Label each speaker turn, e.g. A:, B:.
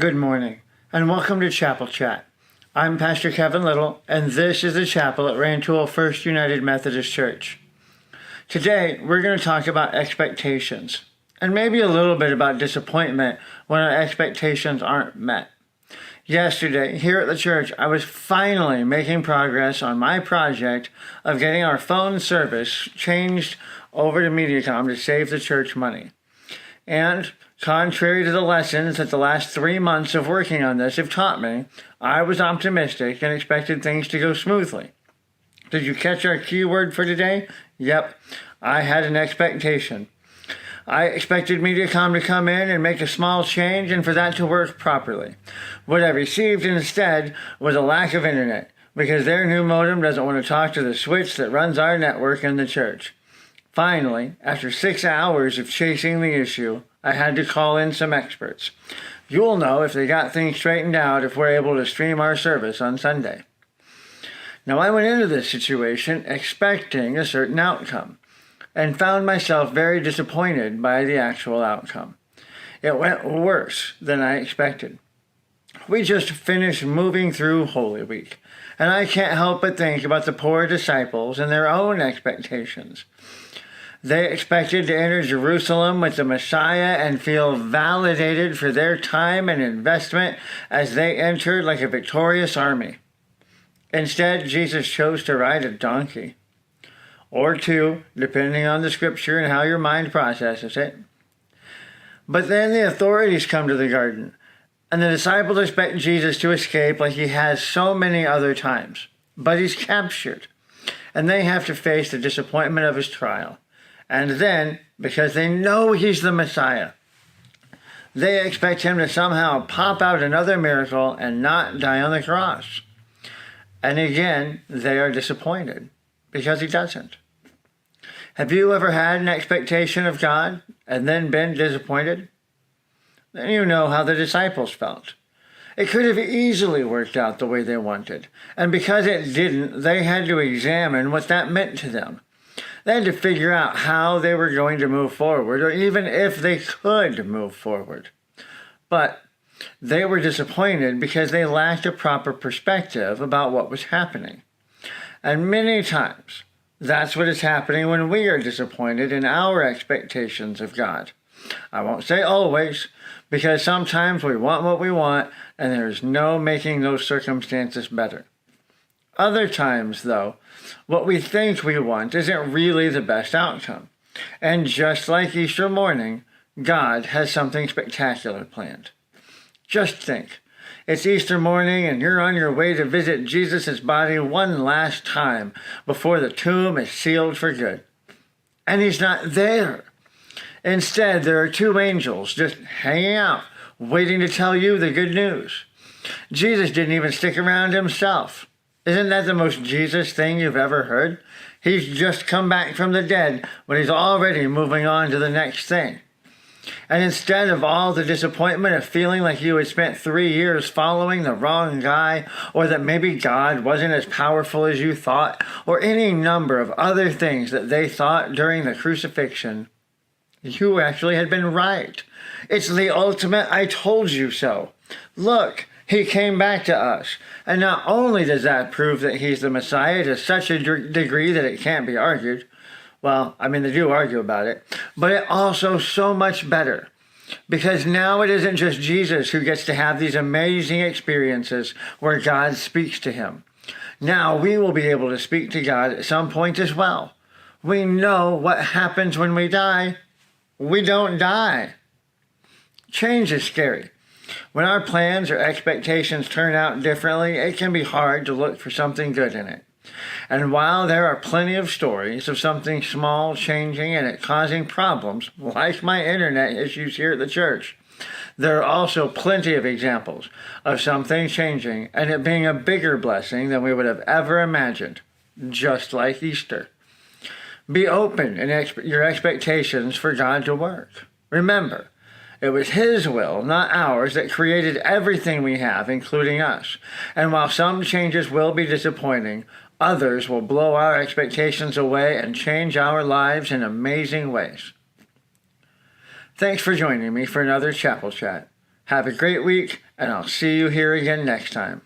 A: Good morning, and welcome to Chapel Chat. I'm Pastor Kevin Little, and this is the chapel at Rantoul First United Methodist Church. Today, we're going to talk about expectations, and maybe a little bit about disappointment when our expectations aren't met. Yesterday, here at the church, I was finally making progress on my project of getting our phone service changed over to Mediacom to save the church money. And contrary to the lessons that the last 3 months of working on this have taught me, I was optimistic and expected things to go smoothly. Did you catch our keyword for today? Yep, I had an expectation. I expected Mediacom to come in and make a small change and for that to work properly. What I received instead was a lack of internet because their new modem doesn't want to talk to the switch that runs our network in the church. Finally, after 6 hours of chasing the issue, I had to call in some experts. You'll know if they got things straightened out if we're able to stream our service on Sunday. Now, I went into this situation expecting a certain outcome and found myself very disappointed by the actual outcome. It went worse than I expected. We just finished moving through Holy Week, and I can't help but think about the poor disciples and their own expectations. They expected to enter Jerusalem with the Messiah and feel validated for their time and investment as they entered like a victorious army. Instead, Jesus chose to ride a donkey, or two, depending on the scripture and how your mind processes it. But then the authorities come to the garden, and the disciples expect Jesus to escape like he has so many other times. But he's captured, and they have to face the disappointment of his trial. And then, because they know he's the Messiah, they expect him to somehow pop out another miracle and not die on the cross. And again, they are disappointed because he doesn't. Have you ever had an expectation of God and then been disappointed? Then you know how the disciples felt. It could have easily worked out the way they wanted, and because it didn't, they had to examine what that meant to them. They had to figure out how they were going to move forward, or even if they could move forward. But they were disappointed because they lacked a proper perspective about what was happening. And many times, that's what is happening when we are disappointed in our expectations of God. I won't say always, because sometimes we want what we want, and there is no making those circumstances better. Other times, though, what we think we want isn't really the best outcome. And just like Easter morning, God has something spectacular planned. Just think, it's Easter morning and you're on your way to visit Jesus' body one last time before the tomb is sealed for good. And he's not there. Instead, there are two angels just hanging out, waiting to tell you the good news. Jesus didn't even stick around himself. Isn't that the most Jesus thing you've ever heard? He's just come back from the dead when he's already moving on to the next thing. And instead of all the disappointment of feeling like you had spent 3 years following the wrong guy, or that maybe God wasn't as powerful as you thought, or any number of other things that they thought during the crucifixion, you actually had been right. It's the ultimate I told you so. Look, he came back to us. And not only does that prove that he's the Messiah to such a degree that it can't be argued. Well, they do argue about it. But it also so much better. Because now it isn't just Jesus who gets to have these amazing experiences where God speaks to him. Now we will be able to speak to God at some point as well. We know what happens when we die. We don't die. Change is scary. When our plans or expectations turn out differently, it can be hard to look for something good in it. And while there are plenty of stories of something small changing and it causing problems, like my internet issues here at the church, there are also plenty of examples of something changing and it being a bigger blessing than we would have ever imagined, just like Easter. Be open in your expectations for God to work. Remember, it was his will, not ours, that created everything we have, including us. And while some changes will be disappointing, others will blow our expectations away and change our lives in amazing ways. Thanks for joining me for another Chapel Chat. Have a great week, and I'll see you here again next time.